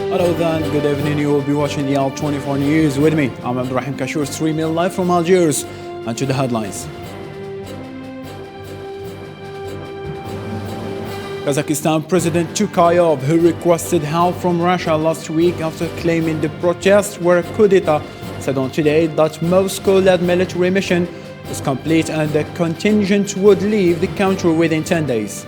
Hello then, good evening. You will be watching the Al24 News with me. I'm Abdurrahim Kashour, streaming live from Algiers. And to the headlines. Kazakhstan President Tokayev, who requested help from Russia last week after claiming the protests were a coup d'etat, said on today that Moscow-led military mission was complete and the contingent would leave the country within 10 days.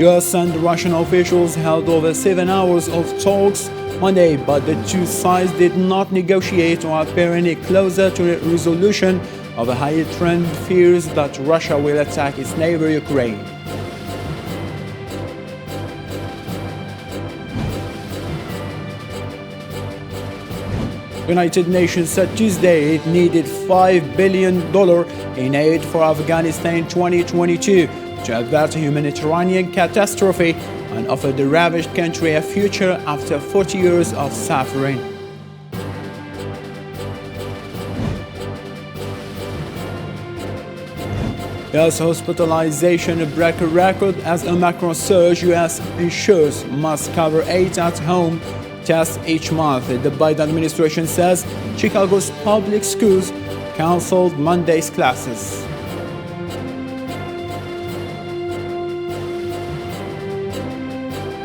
US and Russian officials held over 7 hours of talks Monday, but the two sides did not negotiate or appear any closer to the resolution of a high-trend fears that Russia will attack its neighbor Ukraine. The United Nations said Tuesday it needed $5 billion in aid for Afghanistan in 2022 to avert a humanitarian catastrophe and offer the ravaged country a future after 40 years of suffering. US hospitalization broke a record as Omicron surge. US insurers must cover 8 at-home tests each month. The Biden administration says Chicago's public schools canceled Monday's classes.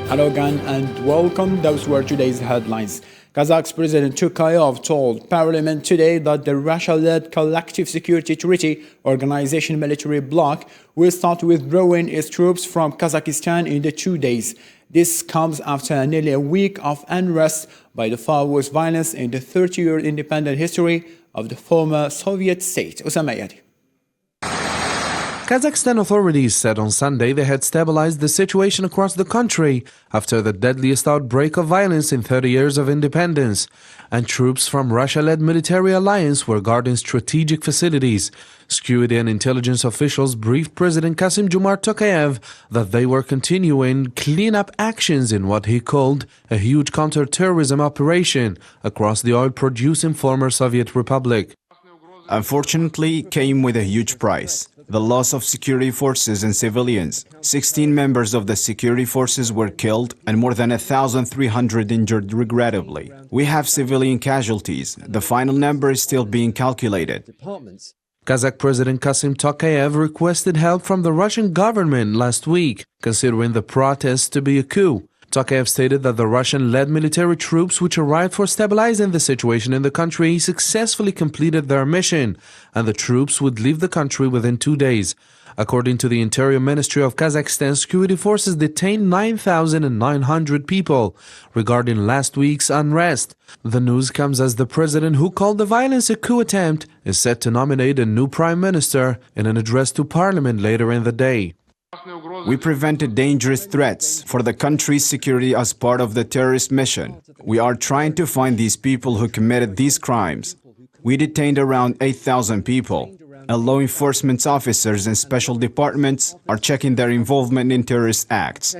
Hello again and welcome. Those were today's headlines. Kazakh's President Tokayev told Parliament today that the Russia-led Collective Security Treaty Organization military bloc will start withdrawing its troops from Kazakhstan in the 2 days. This comes after nearly a week of unrest by the far worst violence in the 30-year independent history of the former Soviet state. Osama Yadi. Kazakhstan authorities said on Sunday they had stabilized the situation across the country after the deadliest outbreak of violence in 30 years of independence, and troops from Russia-led military alliance were guarding strategic facilities. Security and intelligence officials briefed President Kassym-Jomart Tokayev that they were continuing cleanup actions in what he called a huge counter-terrorism operation across the oil-producing former Soviet republic. Unfortunately, it came with a huge price. The loss of security forces and civilians. 16 members of the security forces were killed and more than 1,300 injured regrettably. We have civilian casualties. The final number is still being calculated. Kazakh President Kassym Tokayev requested help from the Russian government last week, considering the protests to be a coup. Tokayev stated that the Russian-led military troops which arrived for stabilizing the situation in the country successfully completed their mission, and the troops would leave the country within 2 days. According to the Interior Ministry of Kazakhstan, security forces detained 9,900 people regarding last week's unrest. The news comes as the president, who called the violence a coup attempt, is set to nominate a new prime minister in an address to parliament later in the day. We prevented dangerous threats for the country's security as part of the terrorist mission. We are trying to find these people who committed these crimes. We detained around 8,000 people, and law enforcement officers and special departments are checking their involvement in terrorist acts.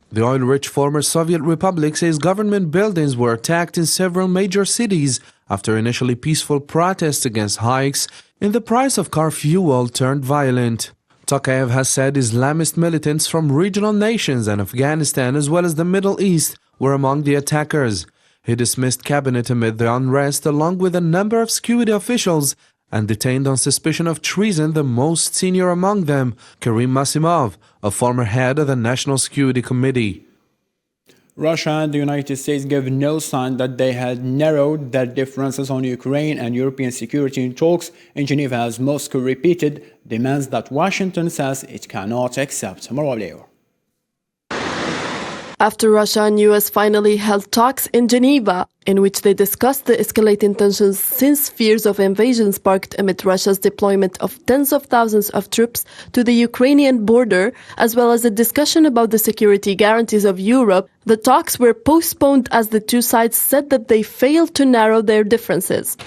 The oil-rich former Soviet republic says government buildings were attacked in several major cities after initially peaceful protests against hikes in the price of car fuel turned violent. Tokayev has said Islamist militants from regional nations and Afghanistan as well as the Middle East were among the attackers. He dismissed cabinet amid the unrest along with a number of security officials and detained on suspicion of treason the most senior among them, Karim Masimov, a former head of the National Security Committee. Russia and the United States gave no sign that they had narrowed their differences on Ukraine and European security in talks in Geneva as Moscow repeated demands that Washington says it cannot accept. After Russia and US finally held talks in Geneva, in which they discussed the escalating tensions since fears of invasion sparked amid Russia's deployment of tens of thousands of troops to the Ukrainian border, as well as a discussion about the security guarantees of Europe, the talks were postponed as the two sides said that they failed to narrow their differences.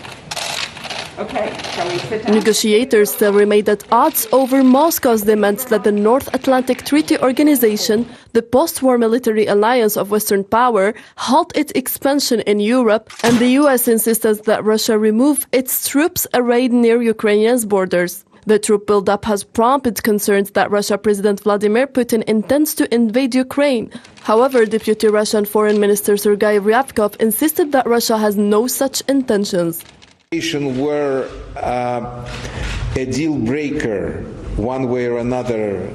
Negotiators still remained at odds over Moscow's demands that the North Atlantic Treaty Organization, The post-war military alliance of Western power halted its expansion in Europe, and the US insisted that Russia remove its troops arrayed near Ukrainian borders. The troop buildup has prompted concerns that Russia President Vladimir Putin intends to invade Ukraine. However, Deputy Russian Foreign Minister Sergei Ryabkov insisted that Russia has no such intentions. Were a deal breaker one way or another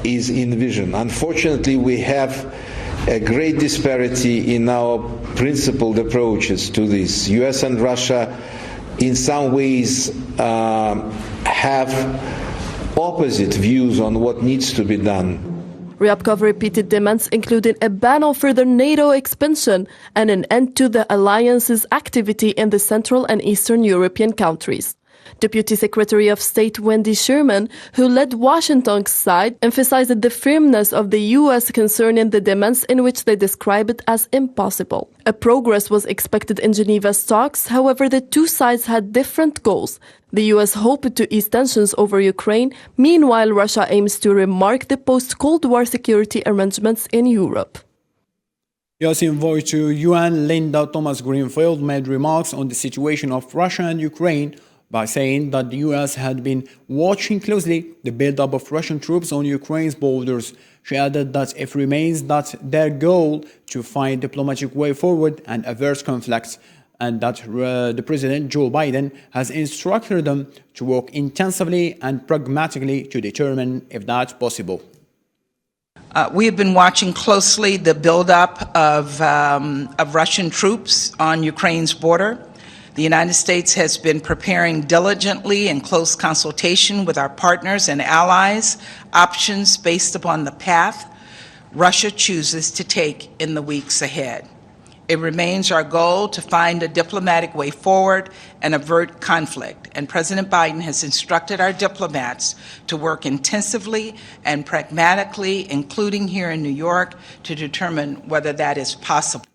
is envisioned. Unfortunately, we have a great disparity in our principled approaches to this. US and Russia in some ways have opposite views on what needs to be done. Ryabkov repeated demands including a ban on further NATO expansion and an end to the alliance's activity in the Central and Eastern European countries. Deputy Secretary of State Wendy Sherman, who led Washington's side, emphasized the firmness of the U.S. concerning the demands in which they describe it as impossible. A progress was expected in Geneva's talks, however the two sides had different goals. The U.S. hoped to ease tensions over Ukraine, meanwhile Russia aims to remark the post-Cold War security arrangements in Europe. US envoy to UN Linda Thomas-Greenfield made remarks on the situation of Russia and Ukraine by saying that the US had been watching closely the buildup of Russian troops on Ukraine's borders. She added that it remains that their goal to find diplomatic way forward and avert conflicts, and that the President Joe Biden has instructed them to work intensively and pragmatically to determine if that's possible. We have been watching closely the buildup of Russian troops on Ukraine's border. The United States has been preparing diligently in close consultation with our partners and allies options based upon the path Russia chooses to take in the weeks ahead. It remains our goal to find a diplomatic way forward and avert conflict, and President Biden has instructed our diplomats to work intensively and pragmatically, including here in New York, to determine whether that is possible.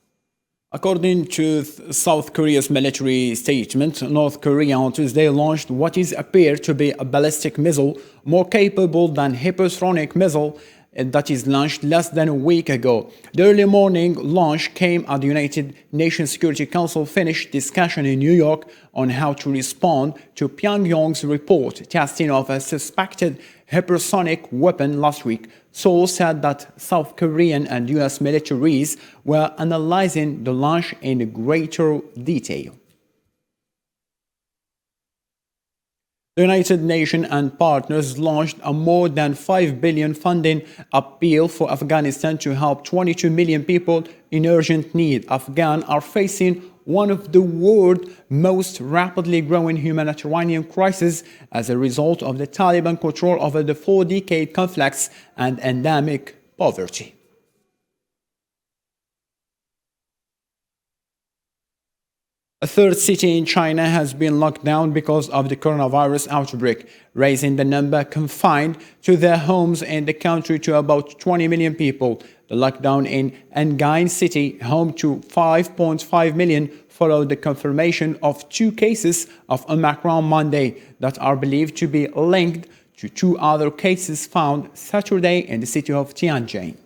According to South Korea's military statement, North Korea on Tuesday launched what is appeared to be a ballistic missile more capable than hypersonic missile that is launched less than a week ago. The early morning launch came at the United Nations Security Council finished discussion in New York on how to respond to Pyongyang's report testing of a suspected hypersonic weapon last week. Seoul said that South Korean and US militaries were analyzing the launch in greater detail. The United Nations and partners launched a more than $5 billion funding appeal for Afghanistan to help 22 million people in urgent need. Afghans are facing one of the world's most rapidly growing humanitarian crises as a result of the Taliban control over the 4-decade conflicts and endemic poverty. A third city in China has been locked down because of the coronavirus outbreak, raising the number confined to their homes in the country to about 20 million people. The lockdown in Enghien City, home to 5.5 million, followed the confirmation of 2 cases of Omicron Monday that are believed to be linked to 2 other cases found Saturday in the city of Tianjin.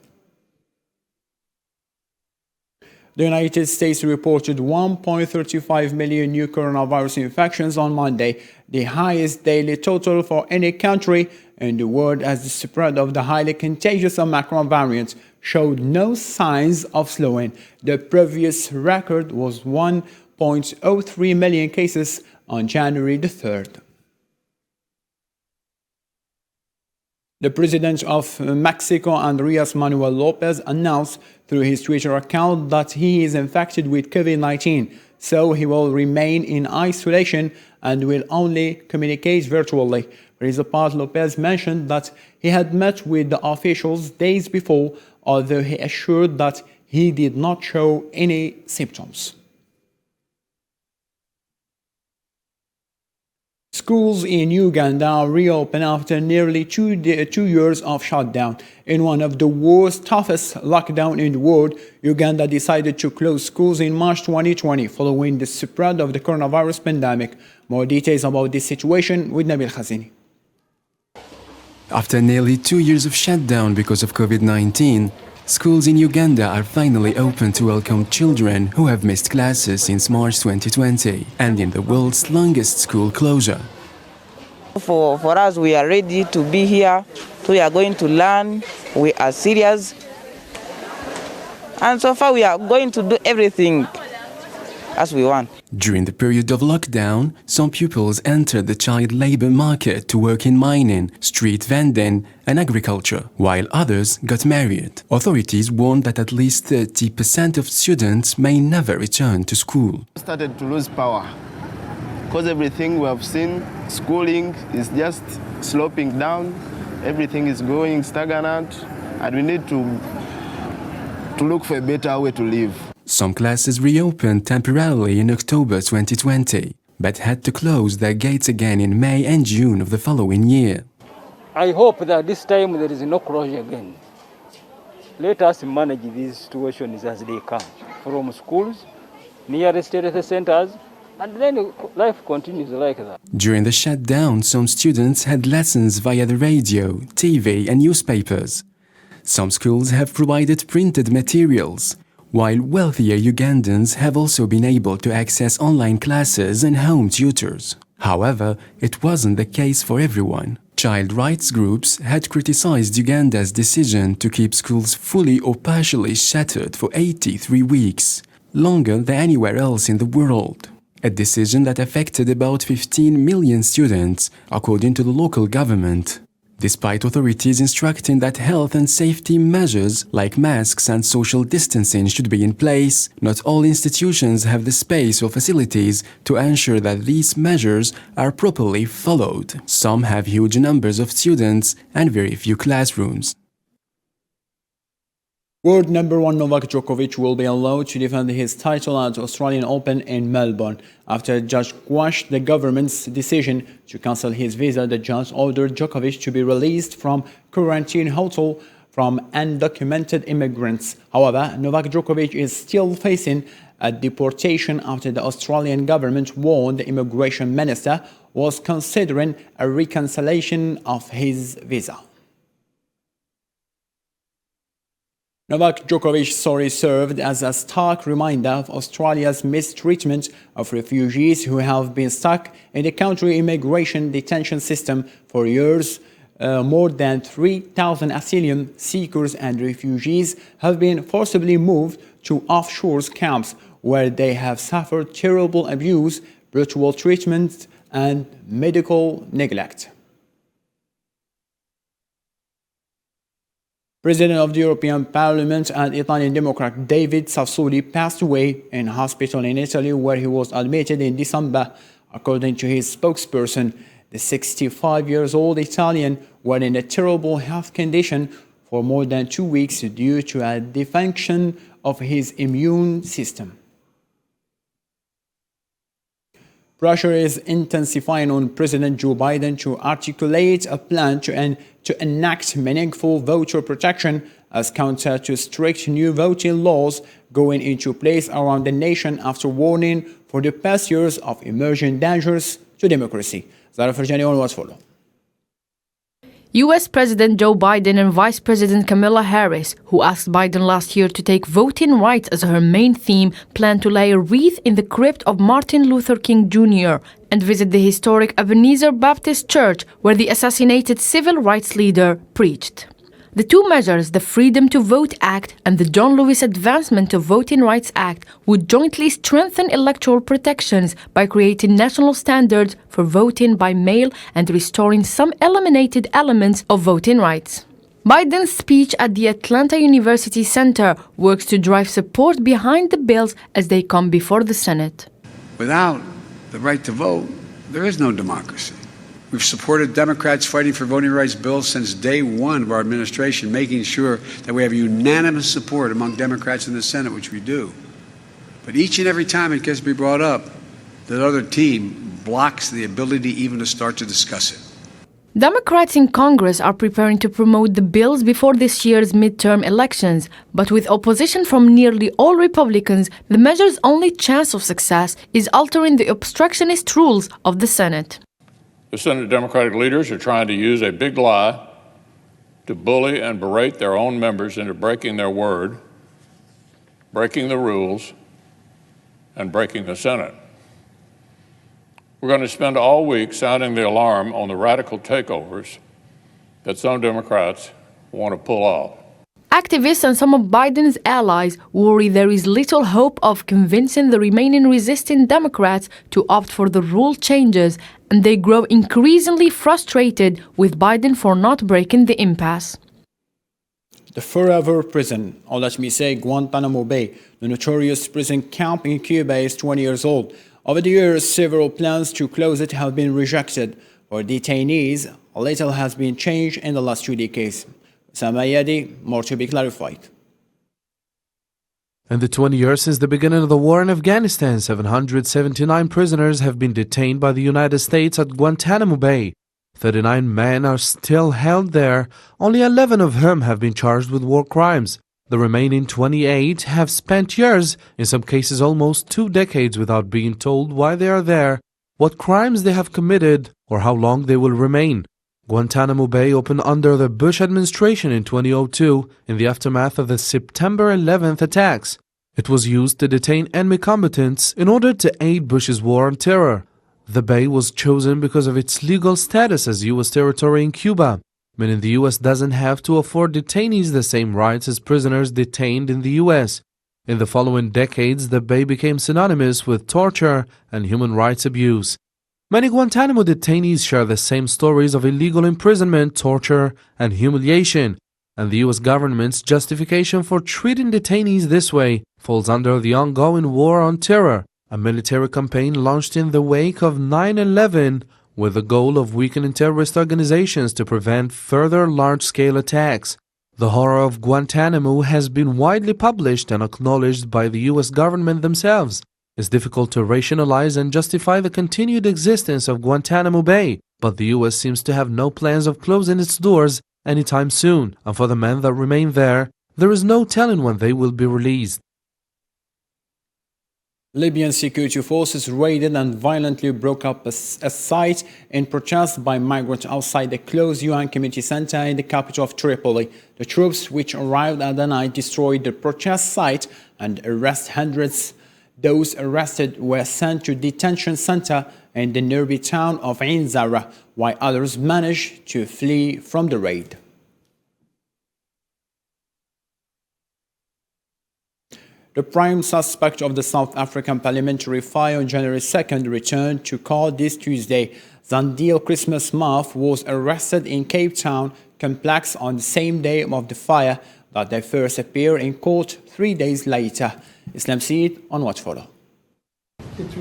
The United States reported 1.35 million new coronavirus infections on Monday, the highest daily total for any country in the world, as the spread of the highly contagious Omicron variant showed no signs of slowing. The previous record was 1.03 million cases on January the 3rd. The president of Mexico, Andrés Manuel López, announced through his Twitter account that he is infected with COVID-19, so he will remain in isolation and will only communicate virtually. For his part, López mentioned that he had met with the officials days before, although he assured that he did not show any symptoms. Schools in Uganda reopened after nearly two years of shutdown. In one of the world's toughest lockdowns in the world, Uganda decided to close schools in March 2020 following the spread of the coronavirus pandemic. More details about this situation with Nabil Khazini. After nearly 2 years of shutdown because of COVID-19, Schools in Uganda are finally open to welcome children who have missed classes since March 2020 and in the world's longest school closure. For us, we are ready to be here. We are going to learn. We are serious. And so far, we are going to do everything as we want. During the period of lockdown, some pupils entered the child labor market to work in mining, street vending and agriculture, while others got married. Authorities warned that at least 30% of students may never return to school. Started to lose power because everything we have seen, schooling is just sloping down, everything is going stagnant, and we need to look for a better way to live. Some classes reopened temporarily in October 2020, but had to close their gates again in May and June of the following year. I hope that this time there is no closure again. Let us manage these situations as they come, from schools, nearest health centers, and then life continues like that. During the shutdown, some students had lessons via the radio, TV and newspapers. Some schools have provided printed materials, while wealthier Ugandans have also been able to access online classes and home tutors. However, it wasn't the case for everyone. Child rights groups had criticized Uganda's decision to keep schools fully or partially shuttered for 83 weeks, longer than anywhere else in the world. A decision that affected about 15 million students, according to the local government. Despite authorities instructing that health and safety measures like masks and social distancing should be in place, not all institutions have the space or facilities to ensure that these measures are properly followed. Some have huge numbers of students and very few classrooms. World number one Novak Djokovic will be allowed to defend his title at Australian Open in Melbourne. After a judge quashed the government's decision to cancel his visa, the judge ordered Djokovic to be released from quarantine hotel from undocumented immigrants. However, Novak Djokovic is still facing a deportation after the Australian government warned the immigration minister was considering a recancellation of his visa. Novak Djokovic's story served as a stark reminder of Australia's mistreatment of refugees who have been stuck in the country immigration detention system for years. More than 3,000 asylum seekers and refugees have been forcibly moved to offshore camps where they have suffered terrible abuse, brutal treatment, and medical neglect. President of the European Parliament and Italian Democrat David Sassoli passed away in hospital in Italy where he was admitted in December. According to his spokesperson, the 65-year-old Italian was in a terrible health condition for more than 2 weeks due to a dysfunction of his immune system. Pressure is intensifying on President Joe Biden to articulate a plan to enact meaningful voter protection as counter to strict new voting laws going into place around the nation after warning for the past years of emerging dangers to democracy. Zara Ferjani on what's follow. U.S. President Joe Biden and Vice President Kamala Harris, who asked Biden last year to take voting rights as her main theme, plan to lay a wreath in the crypt of Martin Luther King Jr. and visit the historic Ebenezer Baptist Church where the assassinated civil rights leader preached. The two measures, the Freedom to Vote Act and the John Lewis Advancement of Voting Rights Act, would jointly strengthen electoral protections by creating national standards for voting by mail and restoring some eliminated elements of voting rights. Biden's speech at the Atlanta University Center works to drive support behind the bills as they come before the Senate. Without the right to vote, there is no democracy. We've supported Democrats fighting for voting rights bills since day one of our administration, making sure that we have unanimous support among Democrats in the Senate, which we do. But each and every time it gets to be brought up, that other team blocks the ability even to start to discuss it. Democrats in Congress are preparing to promote the bills before this year's midterm elections, but with opposition from nearly all Republicans, the measure's only chance of success is altering the obstructionist rules of the Senate. The Senate Democratic leaders are trying to use a big lie to bully and berate their own members into breaking their word, breaking the rules, and breaking the Senate. We're going to spend all week sounding the alarm on the radical takeovers that some Democrats want to pull off. Activists and some of Biden's allies worry there is little hope of convincing the remaining resistant Democrats to opt for the rule changes, and they grow increasingly frustrated with Biden for not breaking the impasse. The forever prison, or let me say Guantanamo Bay, the notorious prison camp in Cuba, is 20 years old. Over the years, several plans to close it have been rejected. For detainees, little has been changed in the last 2 decades. Samayadi, more to be clarified. In the 20 years since the beginning of the war in Afghanistan, 779 prisoners have been detained by the United States at Guantanamo Bay. 39 men are still held there, only 11 of whom have been charged with war crimes. The remaining 28 have spent years, in some cases almost 2 decades, without being told why they are there, what crimes they have committed, or how long they will remain. Guantanamo Bay opened under the Bush administration in 2002 in the aftermath of the September 11th attacks. It was used to detain enemy combatants in order to aid Bush's war on terror. The bay was chosen because of its legal status as U.S. territory in Cuba, meaning the U.S. doesn't have to afford detainees the same rights as prisoners detained in the U.S. In the following decades, the bay became synonymous with torture and human rights abuse. Many Guantanamo detainees share the same stories of illegal imprisonment, torture, and humiliation, and the U.S. government's justification for treating detainees this way falls under the ongoing war on terror, a military campaign launched in the wake of 9/11 with the goal of weakening terrorist organizations to prevent further large-scale attacks. The horror of Guantanamo has been widely published and acknowledged by the U.S. government themselves. It's difficult to rationalize and justify the continued existence of Guantanamo Bay, but the U.S. seems to have no plans of closing its doors anytime soon, and for the men that remain there is no telling when they will be released. Libyan security forces raided and violently broke up a site in protest by migrants outside the closed UN Community Center in the capital of Tripoli. The troops, which arrived at the night, destroyed the protest site and arrested hundreds. Those arrested were sent to detention center in the nearby town of Ain Zara, while others managed to flee from the raid. The prime suspect of the South African parliamentary fire on January 2nd returned to court this Tuesday. Zandile Christmas Muff was arrested in Cape Town complex on the same day of the fire that they first appeared in court 3 days later. Islam Seed on What Follow.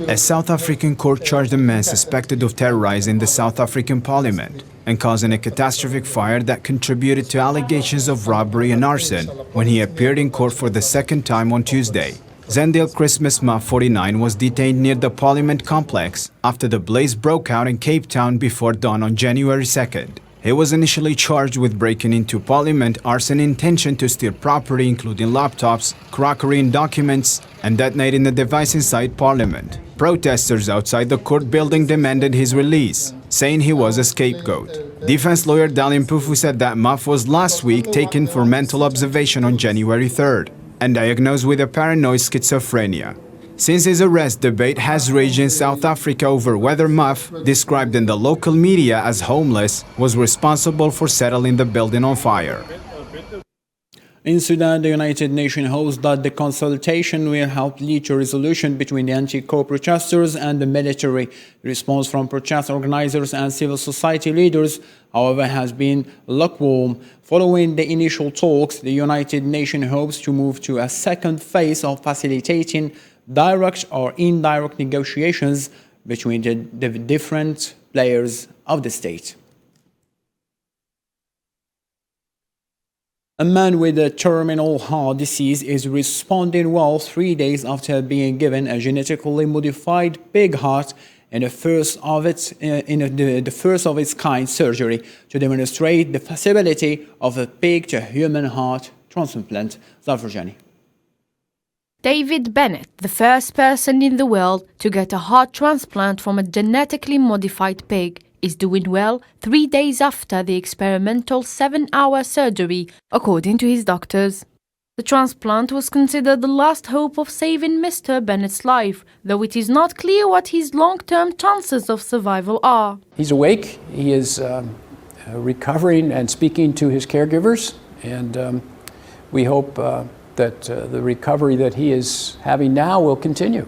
A South African court charged a man suspected of terrorizing the South African parliament and causing a catastrophic fire that contributed to allegations of robbery and arson when he appeared in court for the second time on Tuesday. Zandile Christmas Muff, 49, was detained near the parliament complex after the blaze broke out in Cape Town before dawn on January 2nd. He was initially charged with breaking into parliament, arson, intention to steal property including laptops, crockery and documents, and detonating the device inside parliament. Protesters outside the court building demanded his release, saying he was a scapegoat. Defense lawyer Dalian Pufu said that Muff was last week taken for mental observation on January 3rd and diagnosed with a paranoid schizophrenia. Since his arrest, debate has raged in South Africa over whether Muff, described in the local media as homeless, was responsible for setting the building on fire. In Sudan, the United Nations hopes that the consultation will help lead to a resolution between the anti-coup protesters and the military. The response from protest organizers and civil society leaders, however, has been lukewarm. Following the initial talks, the United Nations hopes to move to a second phase of facilitating direct or indirect negotiations between the different players of the state. A man with a terminal heart disease is responding well 3 days after being given a genetically modified pig heart in the first of its kind surgery to demonstrate the feasibility of a pig to human heart transplant. Zafarjani. David Bennett, the first person in the world to get a heart transplant from a genetically modified pig, is doing well 3 days after the experimental 7-hour surgery, according to his doctors. The transplant was considered the last hope of saving Mr. Bennett's life, though it is not clear what his long-term chances of survival are. He's awake, he is recovering and speaking to his caregivers, and we hope that the recovery that he is having now will continue.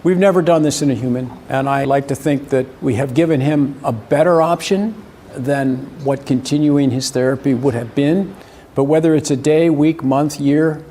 We've never done this in a human, and I like to think that we have given him a better option than what continuing his therapy would have been. But whether it's a day, week, month, year,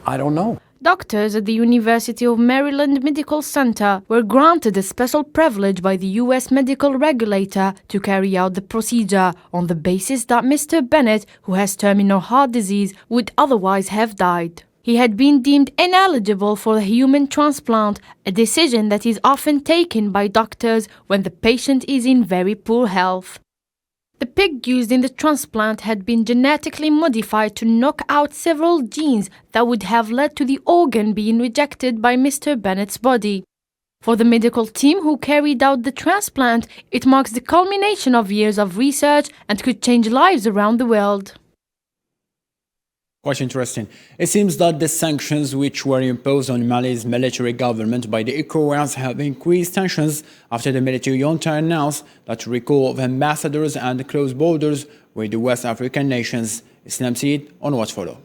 I don't know. Doctors at the University of Maryland Medical Center were granted a special privilege by the U.S. medical regulator to carry out the procedure on the basis that Mr. Bennett, who has terminal heart disease, would otherwise have died. He had been deemed ineligible for a human transplant, a decision that is often taken by doctors when the patient is in very poor health. The pig used in the transplant had been genetically modified to knock out several genes that would have led to the organ being rejected by Mr. Bennett's body. For the medical team who carried out the transplant, it marks the culmination of years of research and could change lives around the world. Quite interesting. It seems that the sanctions which were imposed on Mali's military government by the ECOWAS have increased tensions after the military junta announced that recall of ambassadors and closed borders with the West African nations. Islam Seed on what follow.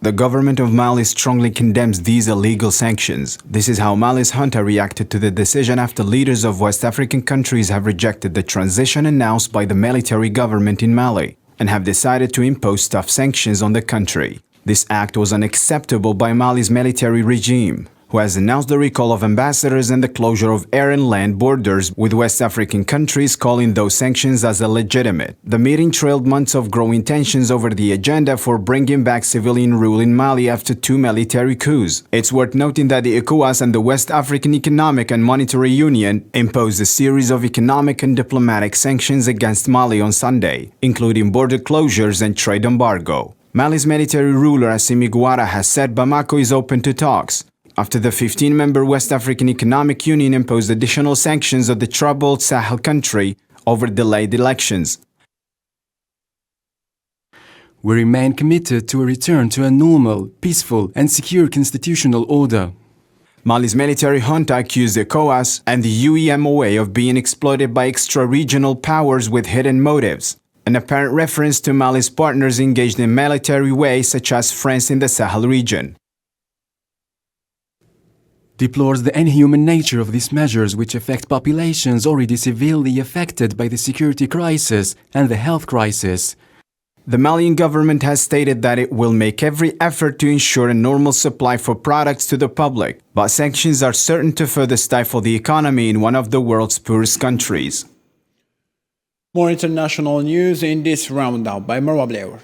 The government of Mali strongly condemns these illegal sanctions. This is how Mali's junta reacted to the decision after leaders of West African countries have rejected the transition announced by the military government in Mali and have decided to impose tough sanctions on the country. This act was unacceptable by Mali's military regime, who has announced the recall of ambassadors and the closure of air and land borders with West African countries, calling those sanctions as illegitimate. The meeting trailed months of growing tensions over the agenda for bringing back civilian rule in Mali after 2 military coups. It's worth noting that the ECOWAS and the West African Economic and Monetary Union imposed a series of economic and diplomatic sanctions against Mali on Sunday, including border closures and trade embargo. Mali's military ruler Assimi Goïta has said Bamako is open to talks after the 15-member West African Economic Union imposed additional sanctions on the troubled Sahel country over delayed elections. We remain committed to a return to a normal, peaceful and secure constitutional order. Mali's military junta accused ECOWAS and the UEMOA of being exploited by extra-regional powers with hidden motives, an apparent reference to Mali's partners engaged in military ways such as France in the Sahel region. Deplores the inhuman nature of these measures which affect populations already severely affected by the security crisis and the health crisis. The Malian government has stated that it will make every effort to ensure a normal supply for products to the public, but sanctions are certain to further stifle the economy in one of the world's poorest countries. More international news in this roundup by Marwa Blair.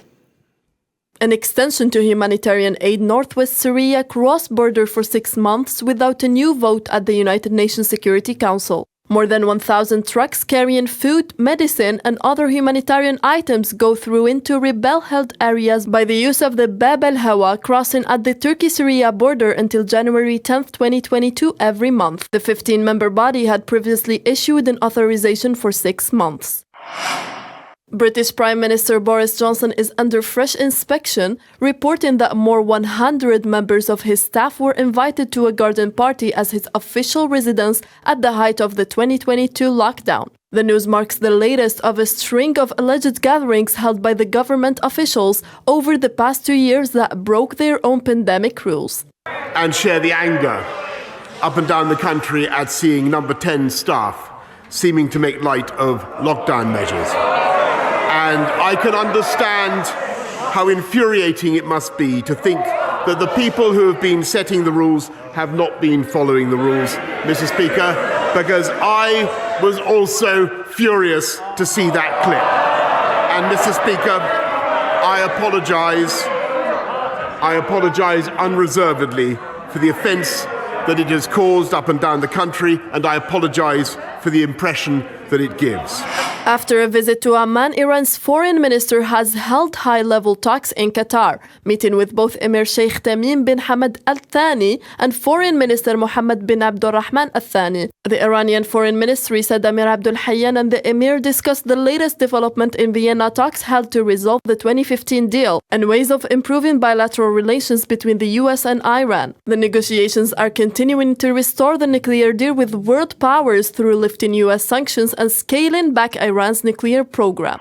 An extension to humanitarian aid northwest Syria crossed border for 6 months without a new vote at the United Nations Security Council. More than 1,000 trucks carrying food, medicine and other humanitarian items go through into rebel-held areas by the use of the Bab el-Hawa crossing at the Turkey-Syria border until January 10, 2022 every month. The 15-member body had previously issued an authorization for 6 months. British Prime Minister Boris Johnson is under fresh inspection, reporting that more 100 members of his staff were invited to a garden party as his official residence at the height of the 2022 lockdown. The news marks the latest of a string of alleged gatherings held by the government officials over the past 2 years that broke their own pandemic rules. And share the anger up and down the country at seeing number 10 staff seeming to make light of lockdown measures. And I can understand how infuriating it must be to think that the people who have been setting the rules have not been following the rules, Mr. Speaker, because I was also furious to see that clip. And Mr. Speaker, I apologise unreservedly for the offence that it has caused up and down the country, and I apologise for the impression that it gives. After a visit to Amman, Iran's foreign minister has held high-level talks in Qatar, meeting with both Emir Sheikh Tamim bin Hamad Al Thani and Foreign Minister Mohammed bin Abdulrahman Al Thani. The Iranian Foreign Ministry said Amir Abdul Hayyan and the Emir discussed the latest development in Vienna talks held to resolve the 2015 deal and ways of improving bilateral relations between the US and Iran. The negotiations are continuing to restore the nuclear deal with world powers through lifting US sanctions and scaling back Iran's nuclear program.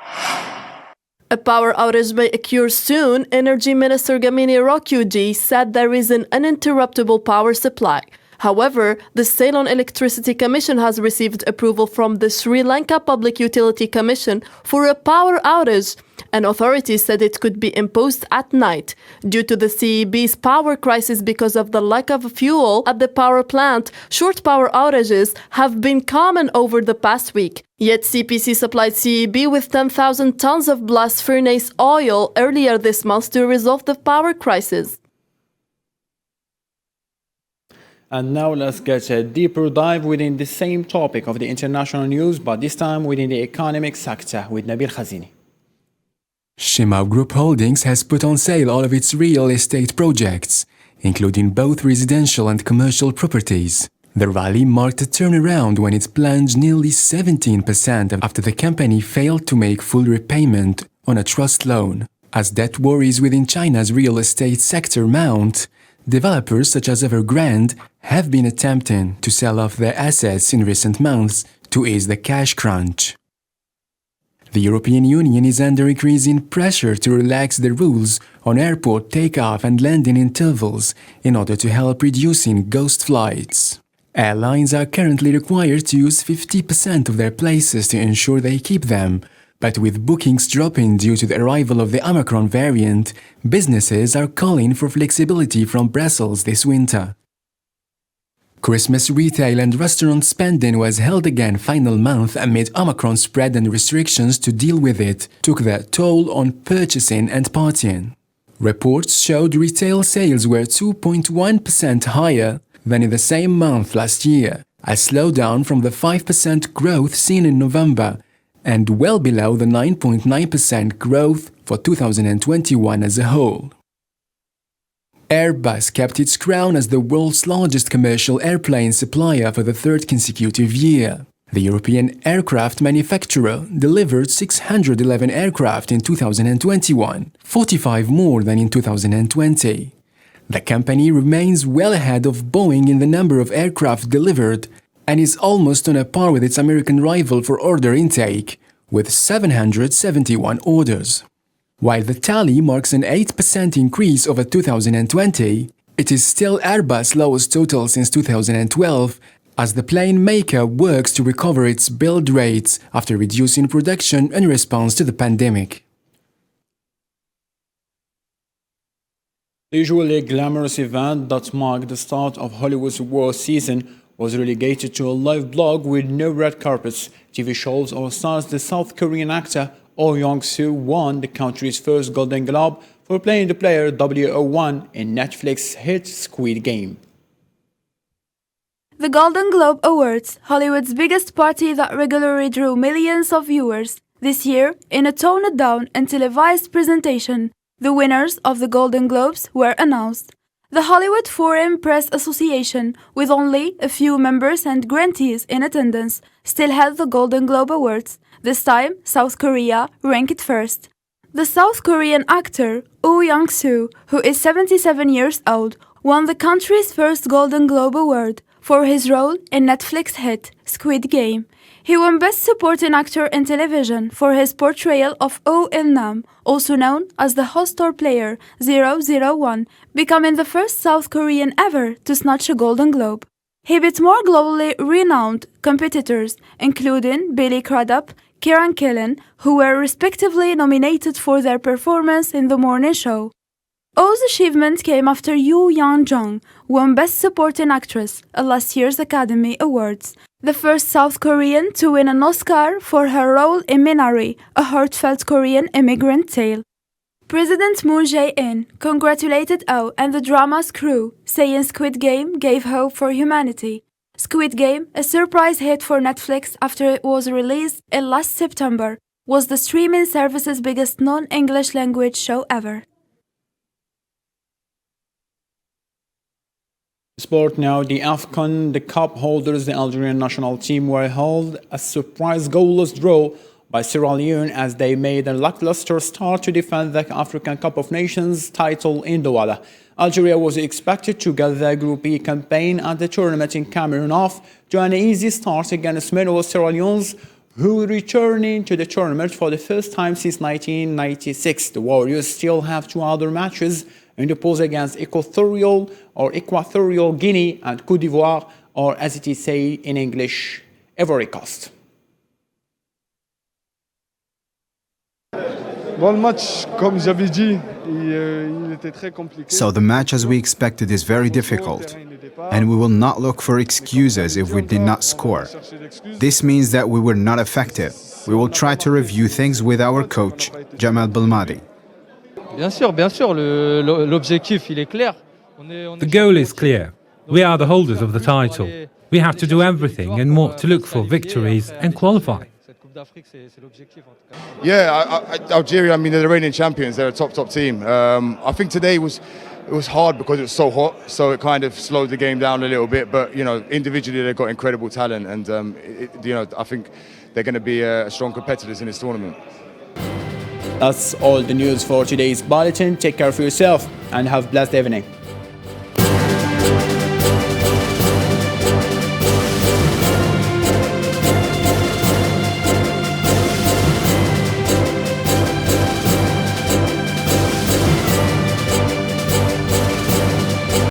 A power outage may occur soon. Energy Minister Gamini Rokyuji said there is an uninterruptible power supply. However, the Ceylon Electricity Commission has received approval from the Sri Lanka Public Utility Commission for a power outage, and authorities said it could be imposed at night. Due to the CEB's power crisis because of the lack of fuel at the power plant, short power outages have been common over the past week. Yet CPC supplied CEB with 10,000 tons of blast furnace oil earlier this month to resolve the power crisis. And now let's get a deeper dive within the same topic of the international news, but this time within the economic sector with Nabil Khazini. Shimao Group Holdings has put on sale all of its real estate projects, including both residential and commercial properties. The rally marked a turnaround when it plunged nearly 17% after the company failed to make full repayment on a trust loan. As debt worries within China's real estate sector mount, developers such as Evergrande have been attempting to sell off their assets in recent months to ease the cash crunch. The European Union is under increasing pressure to relax the rules on airport takeoff and landing intervals in order to help reducing ghost flights. Airlines are currently required to use 50% of their places to ensure they keep them, but with bookings dropping due to the arrival of the Omicron variant, businesses are calling for flexibility from Brussels this winter. Christmas retail and restaurant spending was held again final month amid Omicron spread and restrictions to deal with it took their toll on purchasing and partying. Reports showed retail sales were 2.1% higher than in the same month last year, a slowdown from the 5% growth seen in November, and well below the 9.9% growth for 2021 as a whole. Airbus kept its crown as the world's largest commercial airplane supplier for the third consecutive year. The European aircraft manufacturer delivered 611 aircraft in 2021, 45 more than in 2020. The company remains well ahead of Boeing in the number of aircraft delivered and is almost on a par with its American rival for order intake, with 771 orders. While the tally marks an 8% increase over 2020, it is still Airbus' lowest total since 2012, as the plane maker works to recover its build rates after reducing production in response to the pandemic. The usually glamorous event that marked the start of Hollywood's war season was relegated to a live blog with no red carpets, TV shows or stars. The South Korean actor Oh Young-soo won the country's first Golden Globe for playing the player W01 in Netflix's hit Squid Game. The Golden Globe Awards, Hollywood's biggest party that regularly drew millions of viewers. This year, in a toned-down and televised presentation, the winners of the Golden Globes were announced. The Hollywood Foreign Press Association, with only a few members and grantees in attendance, still held the Golden Globe Awards. This time, South Korea ranked first. The South Korean actor Oh Young-soo, who is 77 years old, won the country's first Golden Globe Award for his role in Netflix hit Squid Game. He won Best Supporting Actor in Television for his portrayal of Oh Il-nam, also known as the host or player 001, becoming the first South Korean ever to snatch a Golden Globe. He beat more globally renowned competitors, including Billy Crudup, Kieran Culkin, who were respectively nominated for their performance in The Morning Show. Oh's achievement came after Yoo Yeon-jung won Best Supporting Actress at last year's Academy Awards, the first South Korean to win an Oscar for her role in Minari, a heartfelt Korean immigrant tale. President Moon Jae-in congratulated Oh and the drama's crew, saying Squid Game gave hope for humanity. Squid Game, a surprise hit for Netflix after it was released in last September, was the streaming service's biggest non-English language show ever. Sport now. The AFCON, the cup holders, the Algerian national team, were held a surprise goalless draw by Sierra Leone as they made a lackluster start to defend the African Cup of Nations title in Douala. Algeria was expected to get their Group E campaign at the tournament in Cameroon off to an easy start against medalist Sierra Leone's, who returning to the tournament for the first time since 1996. The Warriors still have two other matches in the pools against Equatorial Guinea and Côte d'Ivoire, or as it is said in English, Ivory Coast. So the match, as we expected, is very difficult, and we will not look for excuses if we did not score. This means that we were not effective. We will try to review things with our coach, Jamal Belmadi. The goal is clear. We are the holders of the title. We have to do everything and more to look for victories and qualify. Yeah, Algeria, I mean, they're the reigning champions. They're a top team. I think today it was hard because it was so hot, so it kind of slowed the game down a little bit. But, you know, individually they've got incredible talent, and, you know, I think they're going to be strong competitors in this tournament. That's all the news for today's bulletin. Take care of yourself and have a blessed evening.